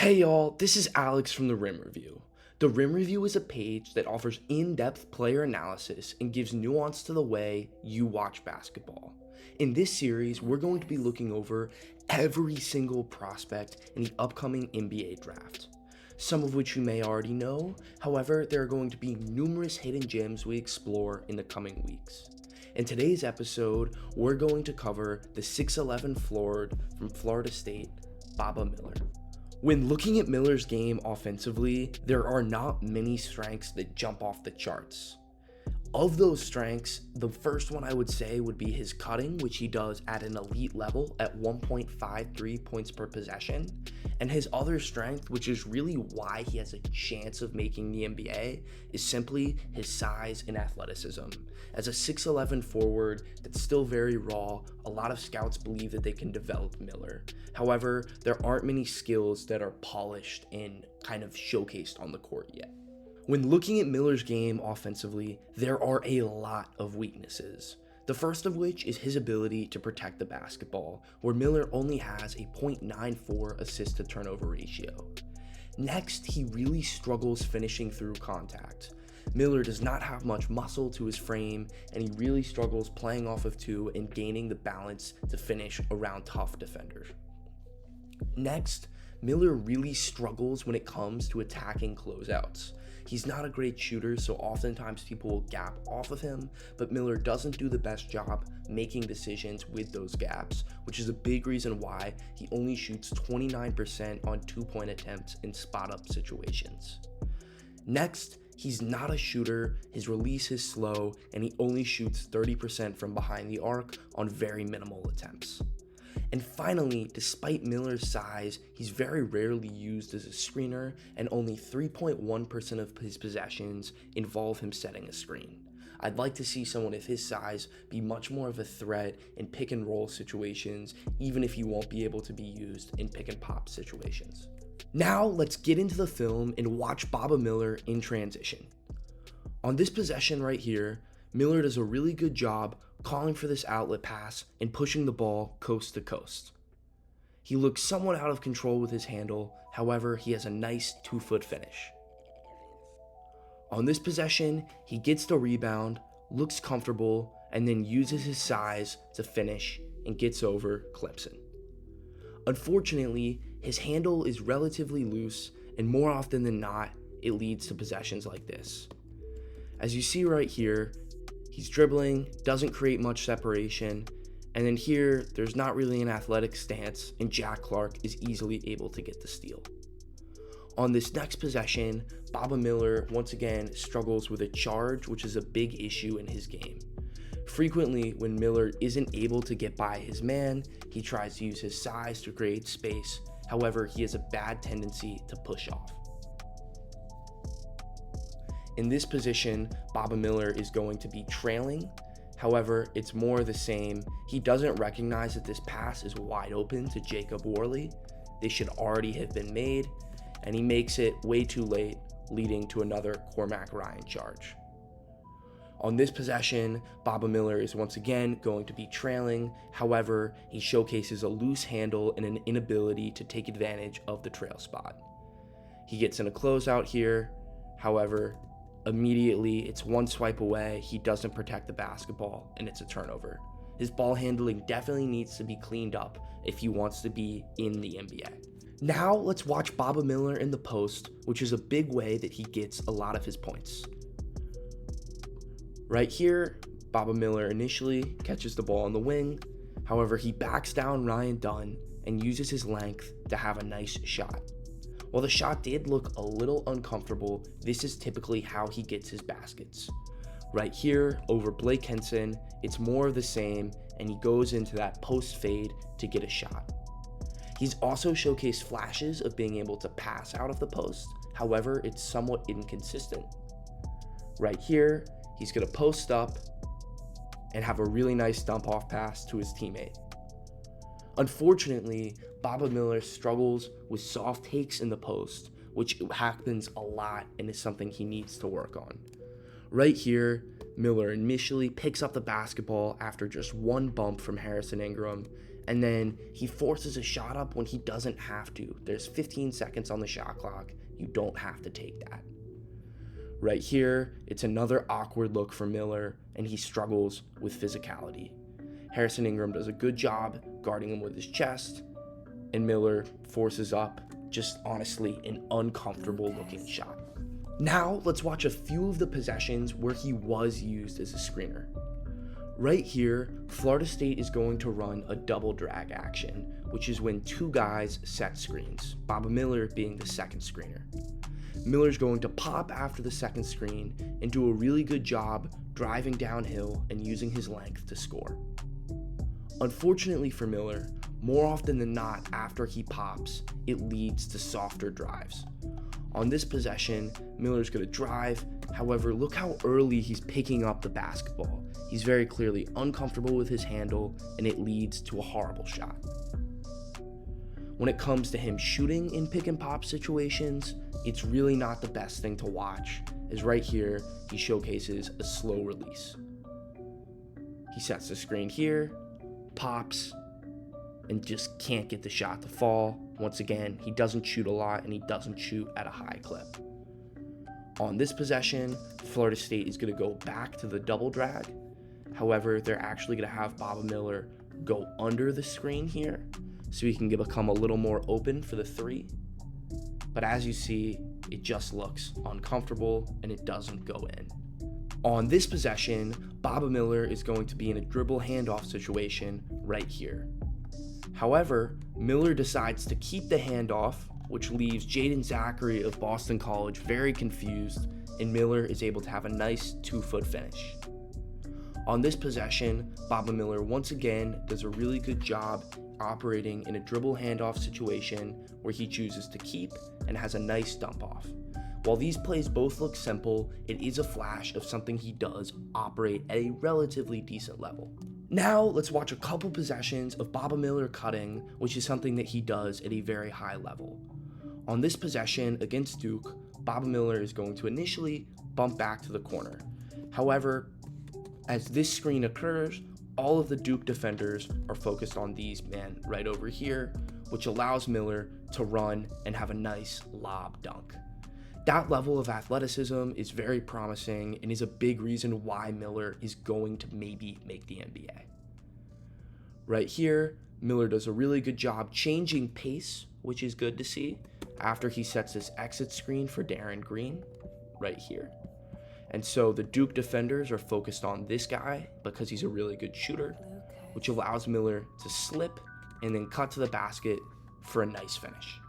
Hey y'all, this is Alex from the Rim Review. The Rim Review is a page that offers in-depth player analysis and gives nuance to the way you watch basketball. In this series, we're going to be looking over every single prospect in the upcoming NBA draft. Some of which you may already know, however, there are going to be numerous hidden gems we explore in the coming weeks. In today's episode, we're going to cover the 6'11 forward from Florida State, Boba Miller. When looking at Miller's game offensively, there are not many strengths that jump off the charts. Of those strengths, the first one I would say would be his cutting, which he does at an elite level at 1.53 points per possession. And his other strength, which is really why he has a chance of making the NBA, is simply his size and athleticism. As a 6'11 forward that's still very raw, a lot of scouts believe that they can develop Miller. However, there aren't many skills that are polished and kind of showcased on the court yet. When looking at Miller's game offensively, there are a lot of weaknesses. The first of which is his ability to protect the basketball, where Miller only has a .94 assist to turnover ratio. Next, he really struggles finishing through contact. Miller does not have much muscle to his frame, and he really struggles playing off of two and gaining the balance to finish around tough defenders. Next, Miller really struggles when it comes to attacking closeouts. He's not a great shooter, so oftentimes people will gap off of him, but Miller doesn't do the best job making decisions with those gaps, which is a big reason why he only shoots 29% on 2-point attempts in spot-up situations. Next, he's not a shooter, his release is slow, and he only shoots 30% from behind the arc on very minimal attempts. And finally, despite Miller's size, he's very rarely used as a screener, and only 3.1% of his possessions involve him setting a screen. I'd like to see someone of his size be much more of a threat in pick and roll situations, even if he won't be able to be used in pick and pop situations. Now let's get into the film and watch Boba Miller in transition. On this possession right here, Miller does a really good job calling for this outlet pass and pushing the ball coast to coast. He looks somewhat out of control with his handle, however, he has a nice 2-foot finish. On this possession, he gets the rebound, looks comfortable, and then uses his size to finish and gets over Clemson. Unfortunately, his handle is relatively loose, and more often than not, it leads to possessions like this. As you see right here, he's dribbling, doesn't create much separation, and then here, there's not really an athletic stance, and Jack Clark is easily able to get the steal. On this next possession, Boba Miller once again struggles with a charge, which is a big issue in his game. Frequently, when Miller isn't able to get by his man, he tries to use his size to create space. However, he has a bad tendency to push off. In this position, Boba Miller is going to be trailing. However, it's more the same. He doesn't recognize that this pass is wide open to Jacob Worley. This should already have been made, and he makes it way too late, leading to another Cormac Ryan charge. On this possession, Boba Miller is once again going to be trailing. However, he showcases a loose handle and an inability to take advantage of the trail spot. He gets in a closeout here. However, immediately, it's one swipe away, he doesn't protect the basketball, and it's a turnover. His ball handling definitely needs to be cleaned up if he wants to be in the NBA. Now, let's watch Boba Miller in the post, which is a big way that he gets a lot of his points. Right here, Boba Miller initially catches the ball on the wing. However, he backs down Ryan Dunn and uses his length to have a nice shot. While the shot did look a little uncomfortable, this is typically how he gets his baskets. Right here, over Blake Henson, it's more of the same, and he goes into that post fade to get a shot. He's also showcased flashes of being able to pass out of the post, however, it's somewhat inconsistent. Right here, he's going to post up and have a really nice dump off pass to his teammate. Unfortunately, Boba Miller struggles with soft takes in the post, which happens a lot and is something he needs to work on. Right here, Miller initially picks up the basketball after just one bump from Harrison Ingram, and then he forces a shot up when he doesn't have to. There's 15 seconds on the shot clock. You don't have to take that. Right here, it's another awkward look for Miller, and he struggles with physicality. Harrison Ingram does a good job guarding him with his chest, and Miller forces up just honestly an uncomfortable looking shot. Now let's watch a few of the possessions where he was used as a screener. Right here, Florida State is going to run a double drag action, which is when two guys set screens, Boba Miller being the second screener. Miller's going to pop after the second screen and do a really good job driving downhill and using his length to score. Unfortunately for Miller, more often than not after he pops, it leads to softer drives. On this possession, Miller's going to drive, however, look how early he's picking up the basketball. He's very clearly uncomfortable with his handle, and it leads to a horrible shot. When it comes to him shooting in pick and pop situations, it's really not the best thing to watch, as right here, he showcases a slow release. He sets the screen here, pops, and just can't get the shot to fall. Once again, he doesn't shoot a lot, and he doesn't shoot at a high clip. On this possession, Florida State is going to go back to the double drag. However, they're actually going to have Boba Miller go under the screen here, so he can become a little more open for the three. But as you see, it just looks uncomfortable and it doesn't go in. On this possession, Boba Miller is going to be in a dribble handoff situation right here. However, Miller decides to keep the handoff, which leaves Jaden Zachary of Boston College very confused, and Miller is able to have a nice 2-foot finish. On this possession, Boba Miller once again does a really good job operating in a dribble handoff situation where he chooses to keep and has a nice dump off. While these plays both look simple, it is a flash of something he does operate at a relatively decent level. Now let's watch a couple possessions of Boba Miller cutting, which is something that he does at a very high level. On this possession against Duke, Boba Miller is going to initially bump back to the corner. However, as this screen occurs, all of the Duke defenders are focused on these men right over here, which allows Miller to run and have a nice lob dunk. That level of athleticism is very promising and is a big reason why Miller is going to maybe make the NBA. Right here, Miller does a really good job changing pace, which is good to see, after he sets this exit screen for Darren Green right here. And so the Duke defenders are focused on this guy because he's a really good shooter, which allows Miller to slip and then cut to the basket for a nice finish.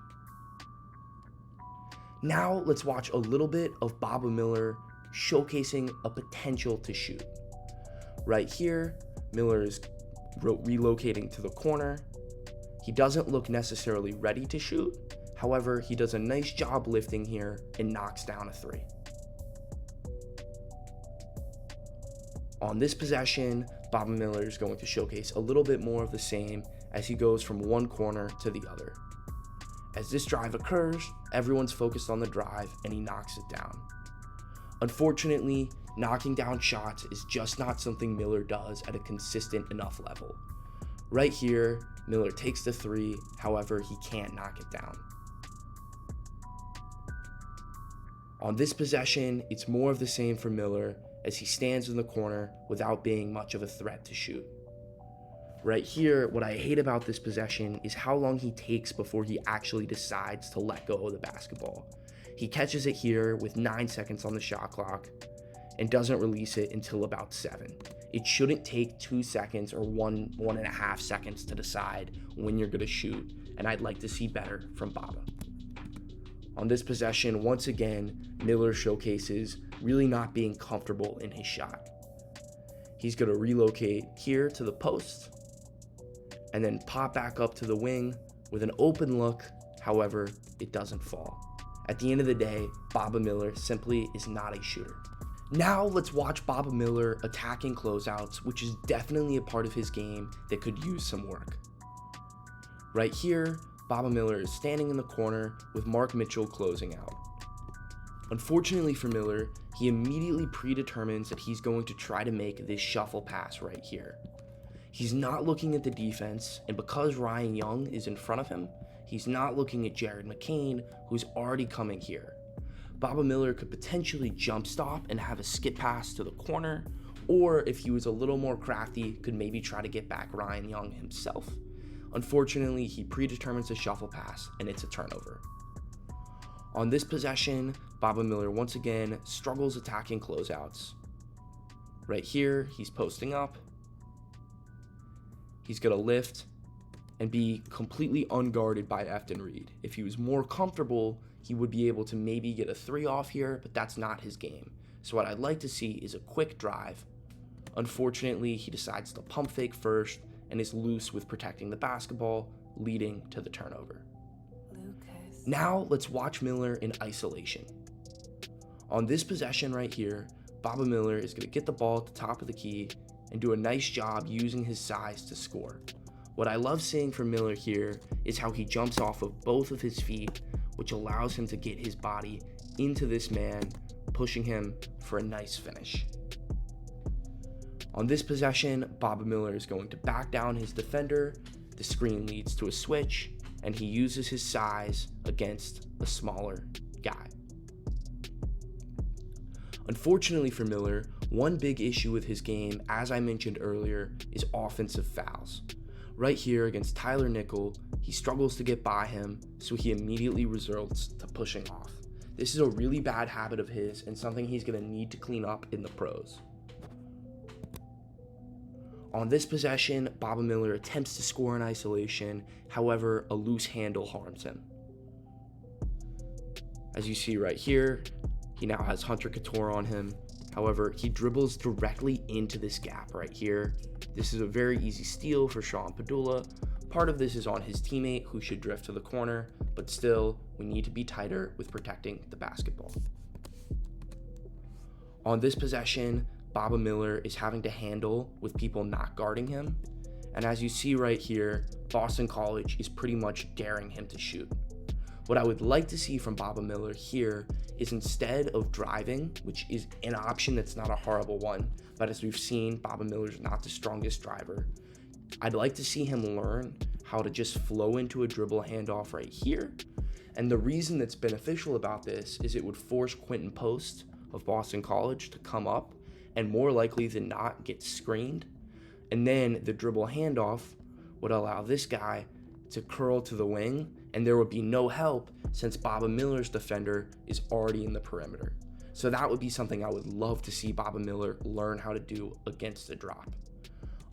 Now let's watch a little bit of Boba Miller showcasing a potential to shoot. Right here, Miller is relocating to the corner. He doesn't look necessarily ready to shoot. However, he does a nice job lifting here and knocks down a three. On this possession, Boba Miller is going to showcase a little bit more of the same as he goes from one corner to the other. As this drive occurs, everyone's focused on the drive and he knocks it down. Unfortunately, knocking down shots is just not something Miller does at a consistent enough level. Right here, Miller takes the three, however, he can't knock it down. On this possession, it's more of the same for Miller as he stands in the corner without being much of a threat to shoot. Right here, what I hate about this possession is how long he takes before he actually decides to let go of the basketball. He catches it here with 9 seconds on the shot clock and doesn't release it until about 7. It shouldn't take 2 seconds or 1.5 seconds to decide when you're gonna shoot, and I'd like to see better from Boba. On this possession, once again, Miller showcases really not being comfortable in his shot. He's gonna relocate here to the post and then pop back up to the wing with an open look. However, it doesn't fall. At the end of the day, Boba Miller simply is not a shooter. Now let's watch Boba Miller attacking closeouts, which is definitely a part of his game that could use some work. Right here, Boba Miller is standing in the corner with Mark Mitchell closing out. Unfortunately for Miller, he immediately predetermines that he's going to try to make this shuffle pass right here. He's not looking at the defense, and because Ryan Young is in front of him, he's not looking at Jared McCain, who's already coming here. Boba Miller could potentially jump stop and have a skip pass to the corner, or if he was a little more crafty, could maybe try to get back Ryan Young himself. Unfortunately, he predetermines a shuffle pass, and it's a turnover. On this possession, Boba Miller once again struggles attacking closeouts. Right here, he's posting up. He's going to lift and be completely unguarded by Efton Reed. If he was more comfortable, he would be able to maybe get a 3 off here, but that's not his game. So what I'd like to see is a quick drive. Unfortunately, he decides to pump fake first and is loose with protecting the basketball, leading to the turnover. Now let's watch Miller in isolation. On this possession right here, Boba Miller is going to get the ball at the top of the key and do a nice job using his size to score. What I love seeing from Miller here is how he jumps off of both of his feet, which allows him to get his body into this man, pushing him for a nice finish. On this possession, Boba Miller is going to back down his defender. The screen leads to a switch, and he uses his size against a smaller guy. Unfortunately for Miller, one big issue with his game, as I mentioned earlier, is offensive fouls. Right here against Tyler Nickel, he struggles to get by him, so he immediately resorts to pushing off. This is a really bad habit of his and something he's going to need to clean up in the pros. On this possession, Boba Miller attempts to score in isolation, however, a loose handle harms him. As you see right here, he now has Hunter Couture on him. However, he dribbles directly into this gap right here. This is a very easy steal for Sean Padula. Part of this is on his teammate, who should drift to the corner, but still, we need to be tighter with protecting the basketball. On this possession, Boba Miller is having to handle with people not guarding him. And as you see right here, Boston College is pretty much daring him to shoot. What I would like to see from Boba Miller here is, instead of driving, which is an option that's not a horrible one, but as we've seen, Boba Miller's not the strongest driver. I'd like to see him learn how to just flow into a dribble handoff right here. And the reason that's beneficial about this is it would force Quentin Post of Boston College to come up and more likely than not get screened. And then the dribble handoff would allow this guy to curl to the wing, and there would be no help since Boba Miller's defender is already in the perimeter. So that would be something I would love to see Boba Miller learn how to do against the drop.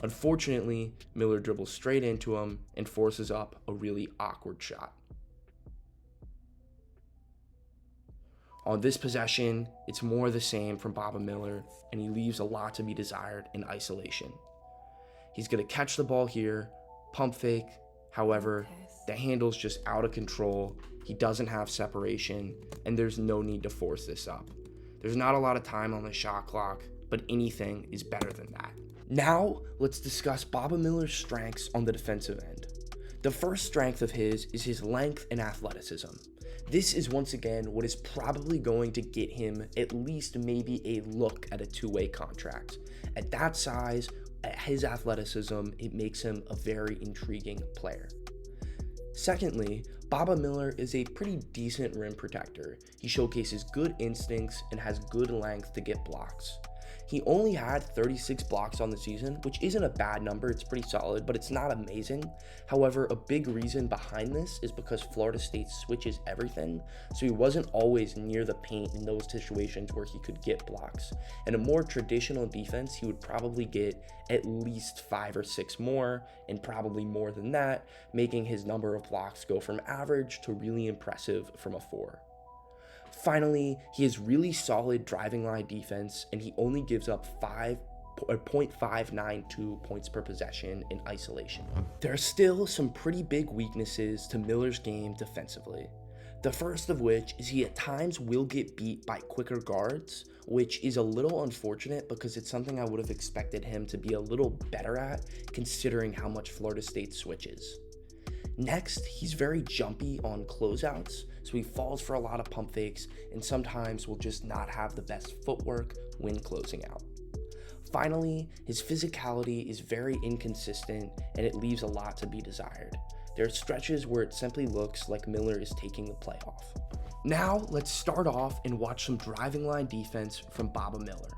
Unfortunately, Miller dribbles straight into him and forces up a really awkward shot. On this possession, it's more the same from Boba Miller, and he leaves a lot to be desired in isolation. He's going to catch the ball here, pump fake. However, the handle's just out of control. He doesn't have separation, and there's no need to force this up. There's not a lot of time on the shot clock, but anything is better than that. Now, let's discuss Boba Miller's strengths on the defensive end. The first strength of his is his length and athleticism. This is once again what is probably going to get him at least maybe a look at a two-way contract. At that size, at his athleticism, it makes him a very intriguing player. Secondly, Boba Miller is a pretty decent rim protector. He showcases good instincts and has good length to get blocks. He only had 36 blocks on the season, which isn't a bad number, it's pretty solid, but it's not amazing. However, a big reason behind this is because Florida State switches everything, so he wasn't always near the paint in those situations where he could get blocks. In a more traditional defense, he would probably get at least 5 or 6 more, and probably more than that, making his number of blocks go from average to really impressive from a 4. Finally, he has really solid driving line defense, and he only gives up 0.592 points per possession in isolation. There are still some pretty big weaknesses to Miller's game defensively. The first of which is he at times will get beat by quicker guards, which is a little unfortunate because it's something I would have expected him to be a little better at, considering how much Florida State switches. Next, he's very jumpy on closeouts, so he falls for a lot of pump fakes and sometimes will just not have the best footwork when closing out. Finally, his physicality is very inconsistent and it leaves a lot to be desired. There are stretches where it simply looks like Miller is taking the play off. Now, let's start off and watch some driving line defense from Boba Miller.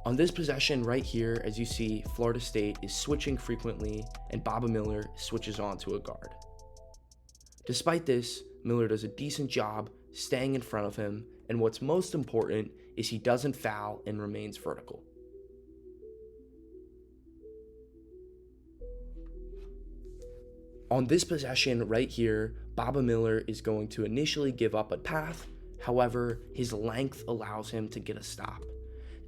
On this possession right here, as you see, Florida State is switching frequently and Boba Miller switches on to a guard. Despite this, Miller does a decent job staying in front of him, and what's most important is he doesn't foul and remains vertical. On this possession right here, Boba Miller is going to initially give up a path, however, his length allows him to get a stop.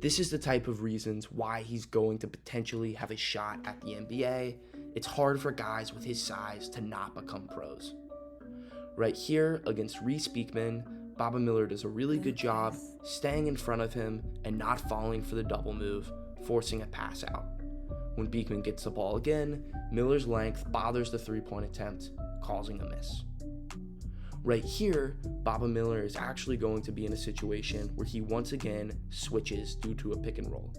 This is the type of reasons why he's going to potentially have a shot at the NBA. It's hard for guys with his size to not become pros. Right here against Reese Beekman, Boba Miller does a really good job staying in front of him and not falling for the double move, forcing a pass out. When Beekman gets the ball again, Miller's length bothers the three-point attempt, causing a miss. Right here, Boba Miller is actually going to be in a situation where he once again switches due to a pick and roll.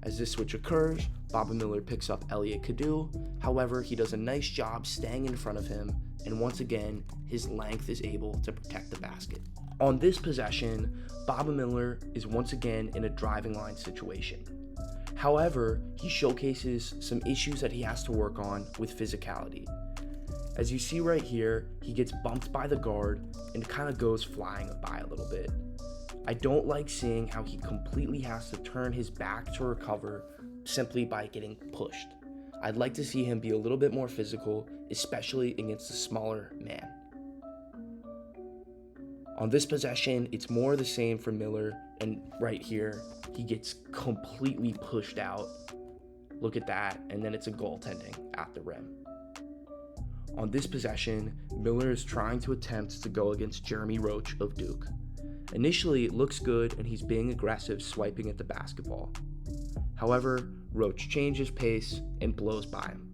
As this switch occurs, Boba Miller picks up Elliot Kadu, however, he does a nice job staying in front of him, and once again, his length is able to protect the basket. On this possession, Boba Miller is once again in a driving line situation. However, he showcases some issues that he has to work on with physicality. As you see right here, he gets bumped by the guard and kind of goes flying by a little bit. I don't like seeing how he completely has to turn his back to recover simply by getting pushed. I'd like to see him be a little bit more physical, especially against a smaller man. On this possession, it's more the same for Miller, and right here, he gets completely pushed out. Look at that, and then it's a goaltending at the rim. On this possession, Miller is trying to attempt to go against Jeremy Roach of Duke. Initially, it looks good and he's being aggressive swiping at the basketball. However, Roach changes pace and blows by him.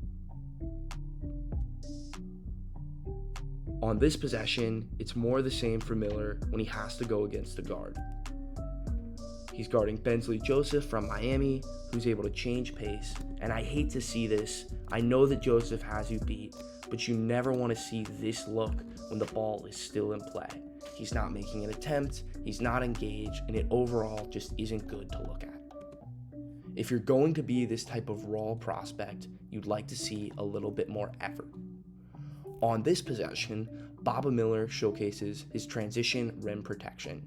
On this possession, it's more the same for Miller when he has to go against the guard. He's guarding Bensley Joseph from Miami, who's able to change pace, and I hate to see this. I know that Joseph has you beat, but you never want to see this look when the ball is still in play. He's not making an attempt, he's not engaged, and it overall just isn't good to look at. If you're going to be this type of raw prospect, you'd like to see a little bit more effort. On this possession, Boba Miller showcases his transition rim protection.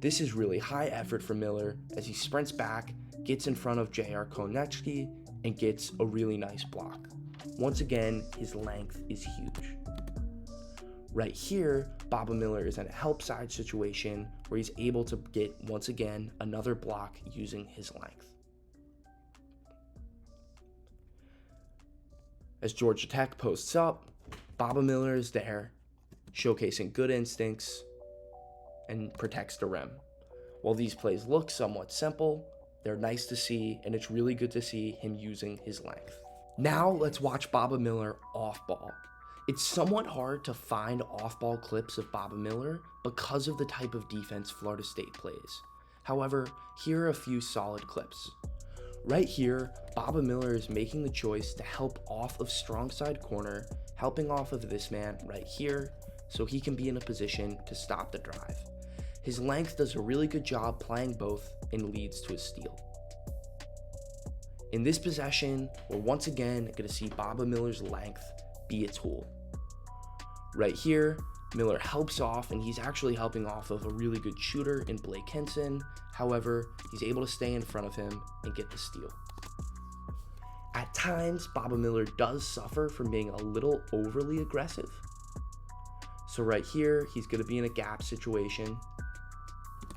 This is really high effort for Miller as he sprints back, gets in front of J.R. Konechny, and gets a really nice block. Once again, his length is huge. Right here, Boba Miller is in a help side situation where he's able to get, once again, another block using his length. As Georgia Tech posts up, Boba Miller is there, showcasing good instincts and protects the rim. While these plays look somewhat simple, they're nice to see, and it's really good to see him using his length. Now let's watch Boba Miller off ball. It's somewhat hard to find off-ball clips of Boba Miller because of the type of defense Florida State plays. However, here are a few solid clips. Right here, Boba Miller is making the choice to help off of strong side corner, helping off of this man right here, so he can be in a position to stop the drive. His length does a really good job playing both and leads to a steal. In this possession, we're once again going to see Boba Miller's length be a tool. Right here, Miller helps off, and he's actually helping off of a really good shooter in Blake Henson. However, he's able to stay in front of him and get the steal. At times, Boba Miller does suffer from being a little overly aggressive. So right here, he's going to be in a gap situation,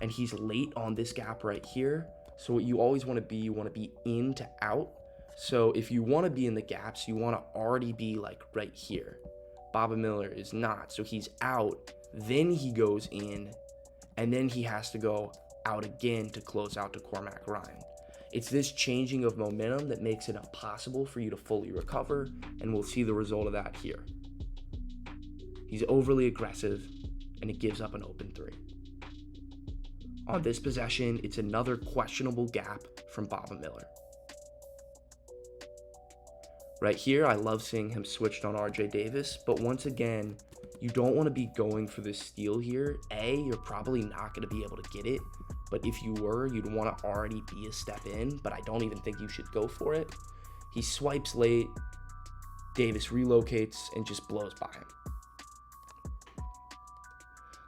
and he's late on this gap right here. So what you always want to be, you want to be in to out. So if you want to be in the gaps, you want to already be like right here. Boba Miller is not, so he's out, then he goes in, and then he has to go out again to close out to Cormac Ryan. It's this changing of momentum that makes it impossible for you to fully recover, and we'll see the result of that here. He's overly aggressive, and it gives up an open three. On this possession, it's another questionable gap from Boba Miller. Right here, I love seeing him switched on RJ Davis, but once again, you don't want to be going for this steal here. You're probably not going to be able to get it, but if you were, you'd want to already be a step in, but I don't even think you should go for it. He swipes late, Davis relocates, and just blows by him.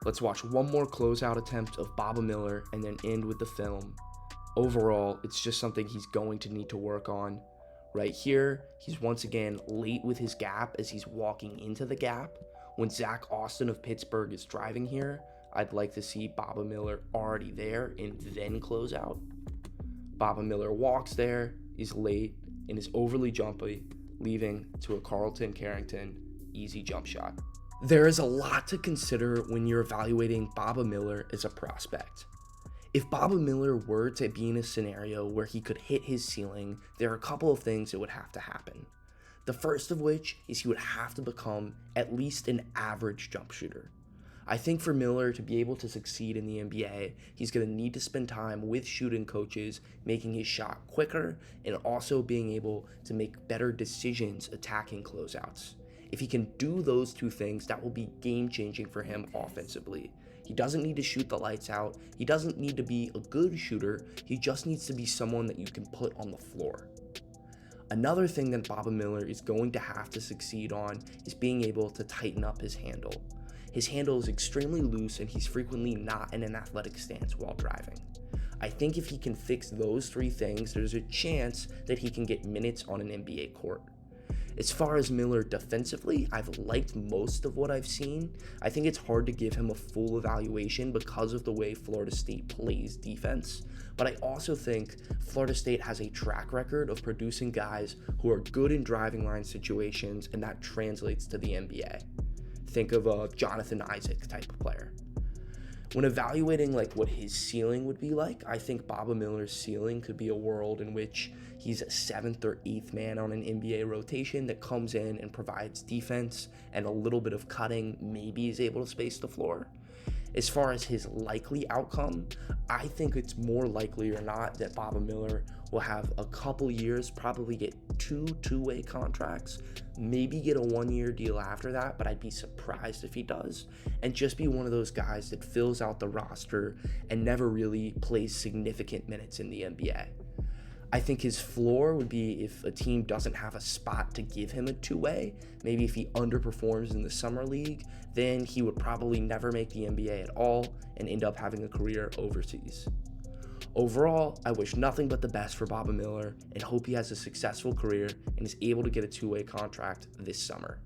Let's watch one more closeout attempt of Boba Miller and then end with the film. Overall, it's just something he's going to need to work on. Right here, he's once again late with his gap as he's walking into the gap. When Zach Austin of Pittsburgh is driving here, I'd like to see Boba Miller already there and then close out. Boba Miller walks there, is late, and is overly jumpy, leaving to a Carlton Carrington easy jump shot. There is a lot to consider when you're evaluating Boba Miller as a prospect. If Boba Miller were to be in a scenario where he could hit his ceiling, there are a couple of things that would have to happen. The first of which is he would have to become at least an average jump shooter. I think for Miller to be able to succeed in the NBA, he's going to need to spend time with shooting coaches, making his shot quicker, and also being able to make better decisions attacking closeouts. If he can do those two things, that will be game-changing for him offensively. He doesn't need to shoot the lights out. He doesn't need to be a good shooter. He just needs to be someone that you can put on the floor. Another thing that Boba Miller is going to have to succeed on is being able to tighten up his handle. His handle is extremely loose and he's frequently not in an athletic stance while driving. I think if he can fix those three things, there's a chance that he can get minutes on an NBA court. As far as Miller defensively, I've liked most of what I've seen. I think it's hard to give him a full evaluation because of the way Florida State plays defense, but I also think Florida State has a track record of producing guys who are good in driving line situations, and that translates to the NBA. Think of a Jonathan Isaac type of player. When evaluating what his ceiling would be like, I think Boba Miller's ceiling could be a world in which he's a 7th or 8th man on an NBA rotation that comes in and provides defense and a little bit of cutting, maybe is able to space the floor. As far as his likely outcome, I think it's more likely or not that Boba Miller will have a couple years, probably get two-way contracts, maybe get a 1-year deal after that, but I'd be surprised if he does, and just be one of those guys that fills out the roster and never really plays significant minutes in the NBA. I think his floor would be if a team doesn't have a spot to give him a two-way. Maybe if he underperforms in the summer league, then he would probably never make the NBA at all and end up having a career overseas. Overall, I wish nothing but the best for Boba Miller and hope he has a successful career and is able to get a two-way contract this summer.